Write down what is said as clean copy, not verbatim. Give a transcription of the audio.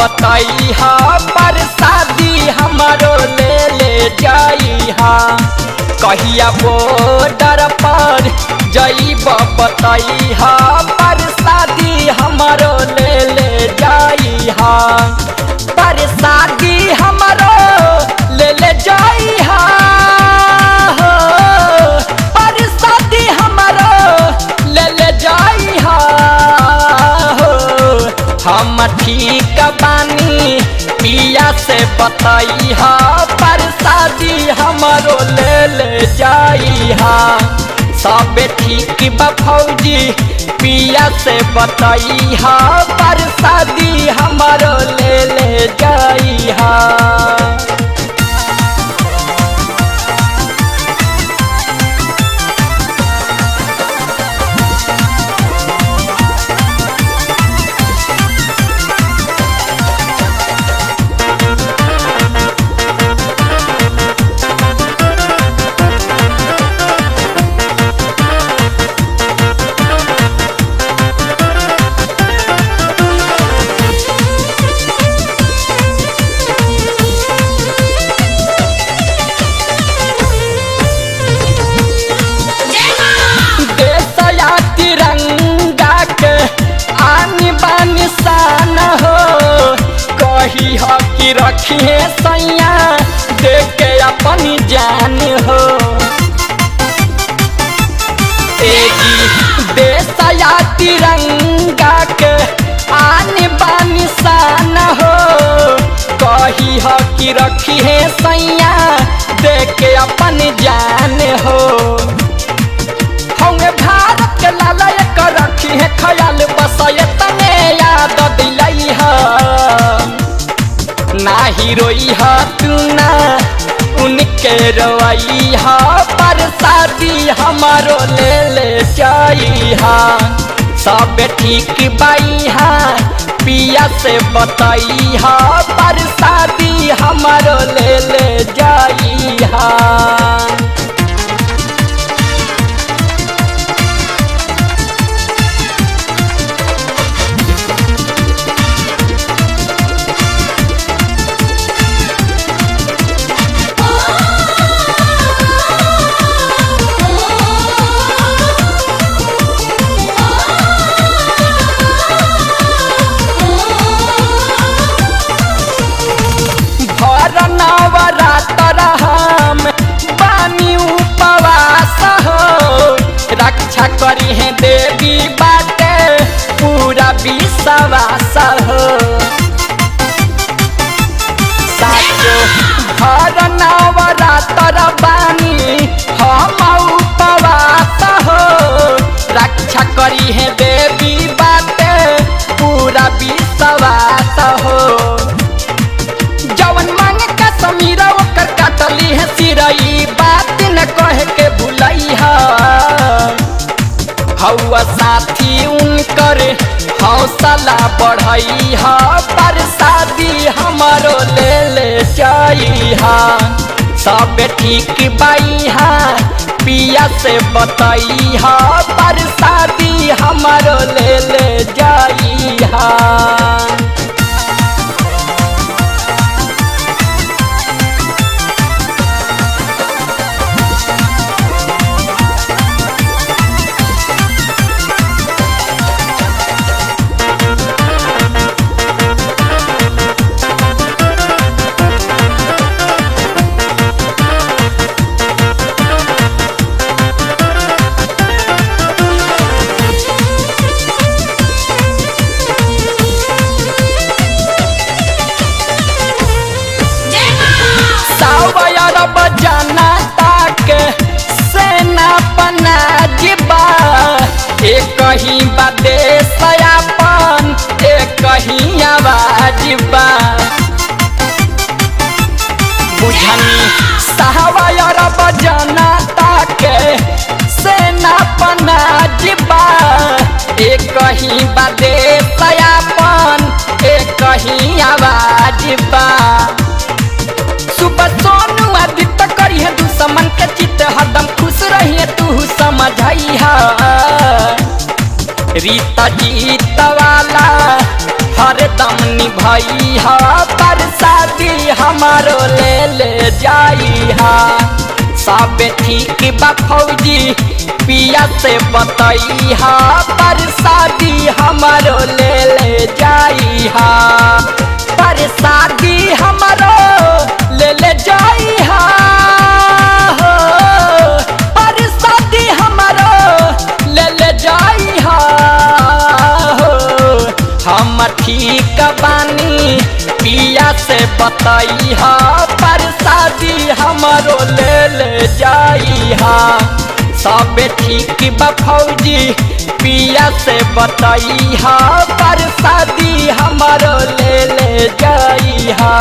बतैहा परसादी हमारो ले जाइहा। कहिया बॉर्डर पर जइब बतैहा परसादी हमारो ले जाइहा। परसादी हमारो ले जाइहा, परसादी हमारो ले जाइहा। हम ठीक बानी पिया से बतैहा परसादी हमारो ले जाइहा। सब ठीक बा फौजी पिया से बतैहा परसादी हमारो ले जाइहा। कि रखिए सैया देख के अपनी जान हो। देशया तिरंगा के आन बानी शान हो। कही हो कि रखिए सैया देख के अपनी जान हो। होंगे भारत के लाला एक रखिए ख्याल बसए तने याद दिलई है। नाही रोई हा तू ना उनके रोई हा परसादी हमारो ले जाइहा। सब ठीक बाइहा पिया से बतैहा परसादी हमारो ले जाइहा। रक्षा करी है देवी बाटे पूरा विश्वास हो। साचो घर नवरात्र बानी हम उपवास हो। रक्षा करी है देवी बाटे पूरा विश्वास हो। जवन मांगे का समीरा ओकर काटली है सिरई बात न कह के भुलैहा। हौवा साथी उनकर हौसला बढ़ैहा परसादी हमारो ले जाइहा। सब ठीक बाइहा पिया से बतैहा परसादी हमारो ले जाइहा। जाना ताक सेना पना जिबा। एक ही बदेश अपन एक ही आवाज बा। बुझनी साहब जाना ताक सेना पना जिबा। एक ही बदेश अपन एक ही आवाज बा। सुबह सोनू आदित्य करी है दुश्मन के चित्त हरदम खुश रहिए तू समझैहा। रीता जीत वाला हरदम भई हा पर शादी हमारो ले जाई हा सब ठीक बा फौजी पिया से बतई हा पर शादी हमारो ले जाई हा पर शादी हमारो ले जाई हा पर शादी हमारो ले जाई हा हम ठीक बानी पिया से बतई हा पर शादी हमारो ले जाई हा सब ठीक बा फौजी पिया से बतई हा पर शादी हमारो ले जाई हा।